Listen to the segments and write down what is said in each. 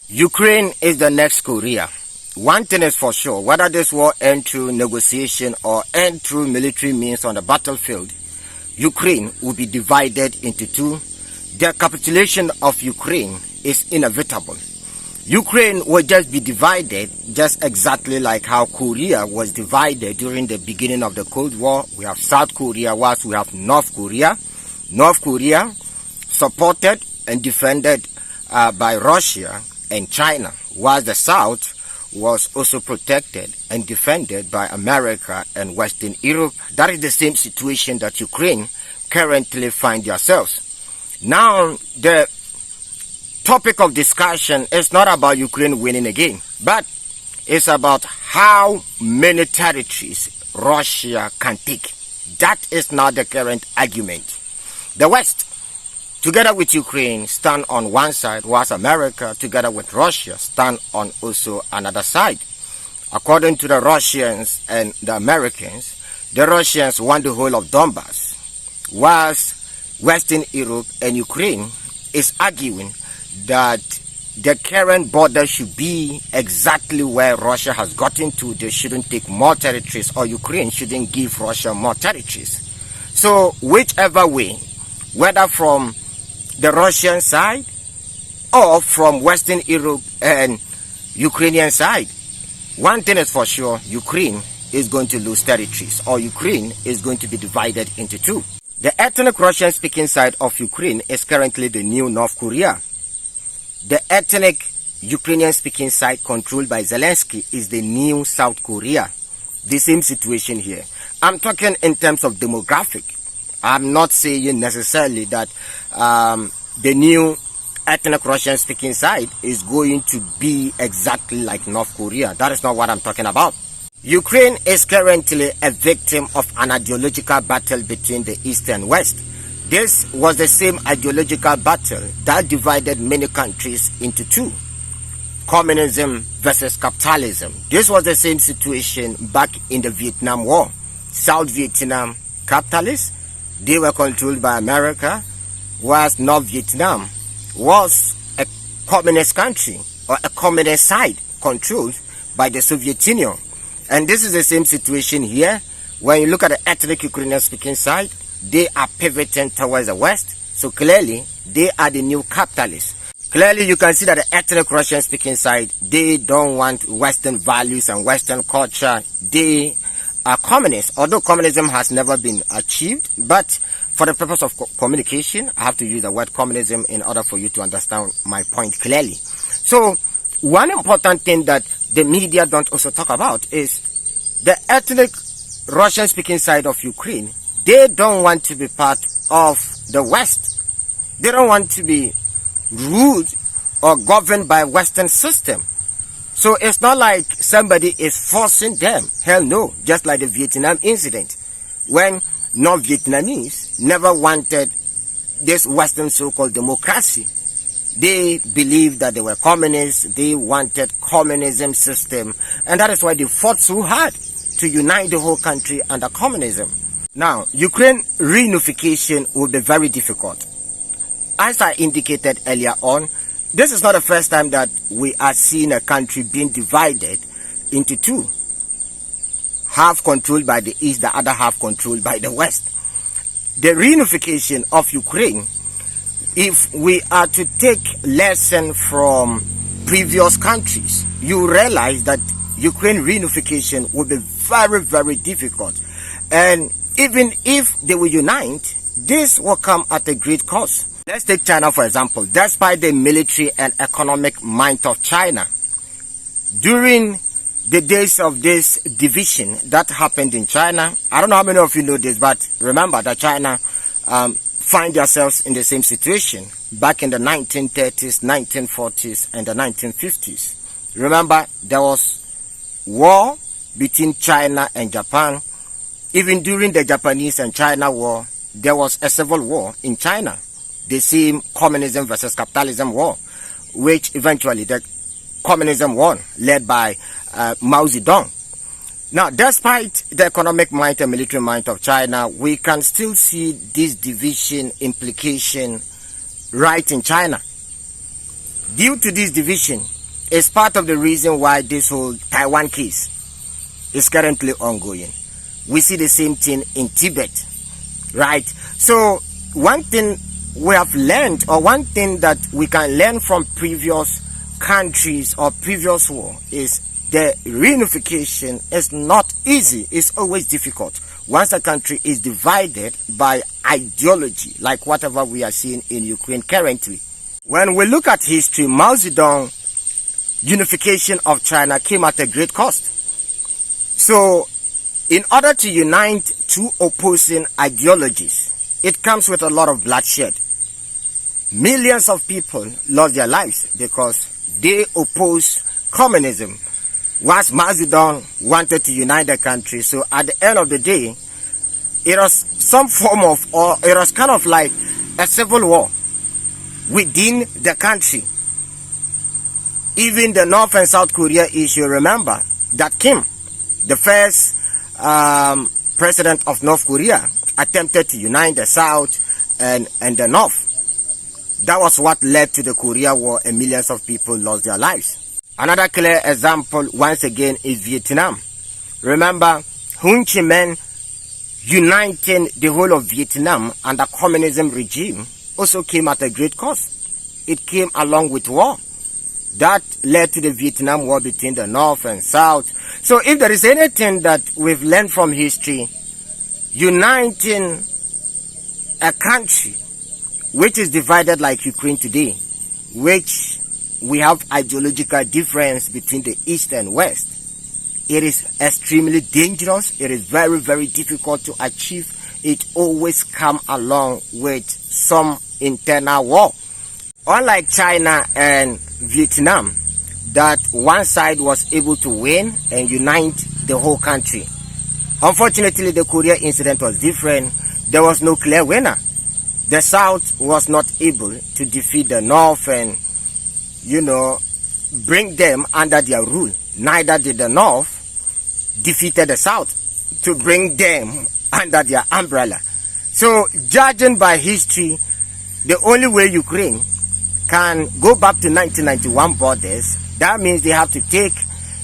Ukraine is the next Korea. One thing is for sure, whether this war ends through negotiation or end through military means on the battlefield, Ukraine will be divided into two. The capitulation of Ukraine is inevitable. Ukraine will just be divided just exactly like how Korea was divided during the beginning of the Cold War. We have South Korea, whilst we have North Korea. North Korea supported and defended by Russia and China, while the South was also protected and defended by America and Western Europe. That is the same situation that Ukraine currently find themselves. Now, the topic of discussion is not about Ukraine winning again, but it's about how many territories Russia can take. That is not the current argument. The West, together with Ukraine, stand on one side, whilst America, together with Russia, stand on also another side. According to the Russians and the Americans, the Russians want the whole of Donbass, whilst Western Europe and Ukraine is arguing that the current border should be exactly where Russia has gotten to. They shouldn't take more territories, or Ukraine shouldn't give Russia more territories. So whichever way, whether from the Russian side or from Western Europe and Ukrainian side, one thing is for sure, Ukraine is going to lose territories, or Ukraine is going to be divided into two. The ethnic Russian-speaking side of Ukraine is currently the new North Korea. The ethnic Ukrainian-speaking side controlled by Zelensky is the new South Korea. The same situation here. I'm talking in terms of demographic. I'm not saying necessarily that the new ethnic Russian-speaking side is going to be exactly like North Korea. That is not what I'm talking about. Ukraine is currently a victim of an ideological battle between the East and West. This was the same ideological battle that divided many countries into two. Communism versus capitalism. This was the same situation back in the Vietnam War. South Vietnam capitalists, they were controlled by America, whilst North Vietnam was a communist country, or a communist side controlled by the Soviet Union. And this is the same situation here. When you look at the ethnic Ukrainian speaking side, they are pivoting towards the West. So clearly, they are the new capitalists. Clearly, you can see that the ethnic Russian speaking side, they don't want Western values and Western culture. They are communists, although communism has never been achieved. But for the purpose of communication, I have to use the word communism in order for you to understand my point clearly. So one important thing that the media don't also talk about is the ethnic Russian speaking side of Ukraine. They don't want to be part of the West. They don't want to be ruled or governed by Western system. So it's not like somebody is forcing them. Hell no. Just like the Vietnam incident, when North Vietnamese never wanted this Western so-called democracy. They believed that they were communists. They wanted communism system. And that is why they fought so hard to unite the whole country under communism. Now, Ukraine reunification will be very difficult. As I indicated earlier on, this is not the first time that we are seeing a country being divided into two. Half controlled by the East, the other half controlled by the West. The reunification of Ukraine, if we are to take lesson from previous countries, you realize that Ukraine reunification will be very, very difficult. And even if they will unite, this will come at a great cost. Let's take China for example. Despite the military and economic might of China, during the days of this division that happened in China, I don't know how many of you know this, but remember that China find themselves in the same situation back in the 1930s, 1940s, and the 1950s. Remember, there was war between China and Japan. Even during the Japanese and China war, there was a civil war in China. The same communism versus capitalism war, which eventually the communism won, led by Mao Zedong. Now, despite the economic might and military might of China, we can still see this division implication right in China. Due to this division is part of the reason why this whole Taiwan case is currently ongoing. We see the same thing in Tibet, right? So one thing we have learned, or one thing that we can learn from previous countries or previous war, is the reunification is not easy. It's always difficult. Once a country is divided by ideology, like whatever we are seeing in Ukraine currently. When we look at history, Mao Zedong unification of China came at a great cost. So in order to unite two opposing ideologies, it comes with a lot of bloodshed. Millions of people lost their lives because they oppose communism, whilst Mao Zedong wanted to unite the country. So at the end of the day, it was some form of, or it was kind of like a civil war within the country. Even the North and South Korea issue, remember that Kim, the first president of North Korea, attempted to unite the South and the North. That was what led to the Korea War, and millions of people lost their lives. Another clear example, once again, is Vietnam. Remember, Ho Chi Minh uniting the whole of Vietnam under communism regime also came at a great cost. It came along with war. That led to the Vietnam War between the North and South. So if there is anything that we've learned from history, uniting a country which is divided like Ukraine today, which we have ideological difference between the East and West, it is extremely dangerous. It is very, very difficult to achieve. It always comes along with some internal war. Unlike China and Vietnam, that one side was able to win and unite the whole country. Unfortunately, the Korea incident was different. There was no clear winner. The South was not able to defeat the North and, bring them under their rule. Neither did the North defeated the South to bring them under their umbrella. So, judging by history, the only way Ukraine can go back to 1991 borders, that means they have to take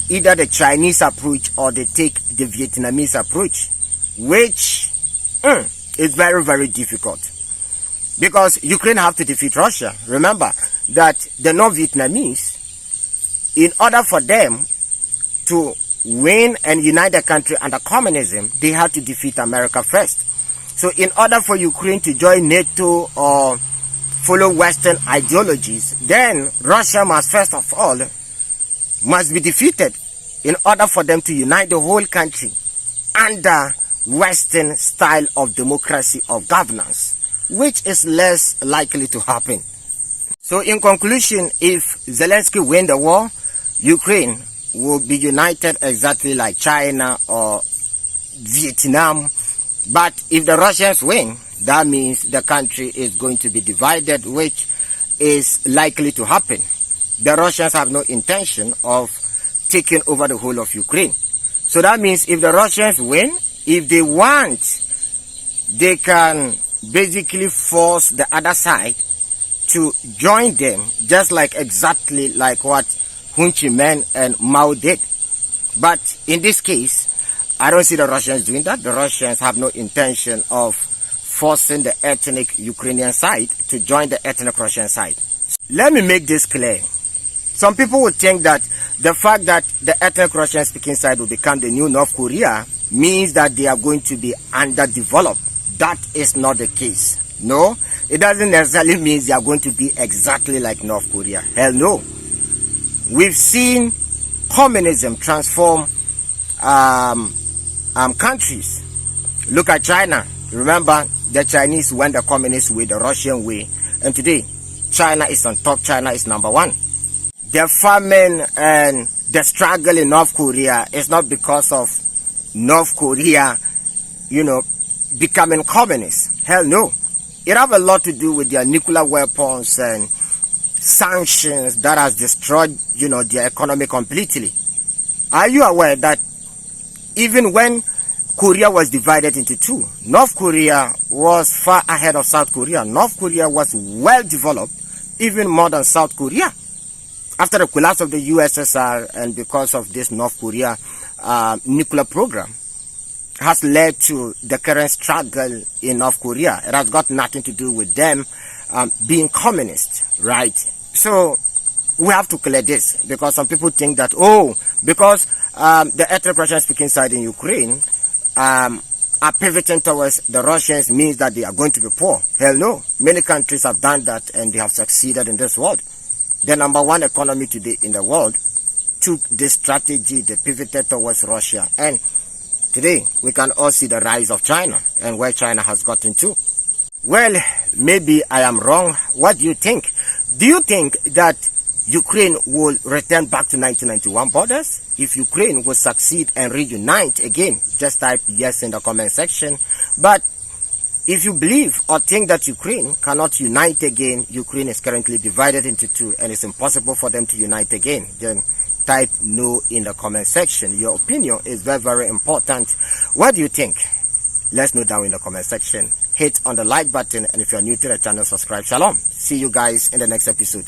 either the Chinese approach or they take the Vietnamese approach, which is very, very difficult. Because Ukraine have to defeat Russia. Remember that the North Vietnamese, in order for them to win and unite the country under communism, they had to defeat America first. So in order for Ukraine to join NATO or follow Western ideologies, then Russia must first of all must be defeated in order for them to unite the whole country under Western style of democracy of governance, which is less likely to happen. So in conclusion, if Zelensky win the war, Ukraine will be united exactly like China or Vietnam. But if the Russians win, that means the country is going to be divided, which is likely to happen. The Russians have no intention of taking over the whole of Ukraine. So that means if the Russians win, if they want, they can basically force the other side to join them, just like exactly like what Ho Chi Minh and Mao did. But in this case, I don't see the Russians doing that. The Russians have no intention of forcing the ethnic Ukrainian side to join the ethnic Russian side. Let me make this clear. Some people would think that the fact that the ethnic Russian speaking side will become the new North Korea means that they are going to be underdeveloped. That is not the case. No, it doesn't necessarily mean they are going to be exactly like North Korea. Hell no. We've seen communism transform countries. Look at China. Remember, the Chinese went the communist way, the Russian way. And today, China is on top. China is number one. The famine and the struggle in North Korea is not because of North Korea, becoming communist. Hell no. It have a lot to do with their nuclear weapons and sanctions that has destroyed, their economy completely. Are you aware that even when Korea was divided into two, North Korea was far ahead of South Korea. North Korea was well developed, even more than South Korea. After the collapse of the USSR and because of this North Korea nuclear program, has led to the current struggle in North Korea. It has got nothing to do with them being communist, right? So we have to clear this, because some people think that, oh, because the ethnic Russian speaking side in Ukraine are pivoting towards the Russians means that they are going to be poor. Hell no. Many countries have done that and they have succeeded in this world. The number one economy today in the world took this strategy, they pivoted towards Russia, and today we can all see the rise of China and where China has gotten to. Well, maybe I am wrong. What do you think? Do you think that Ukraine will return back to 1991 borders? If Ukraine will succeed and reunite again, just type yes in the comment section. But if you believe or think that Ukraine cannot unite again, Ukraine is currently divided into two and it's impossible for them to unite again, then type no in the comment section. Your opinion is very, very important. What do you think? Let's know down in the comment section. Hit on the like button, and if you're new to the channel, subscribe. Shalom. See you guys in the next episode.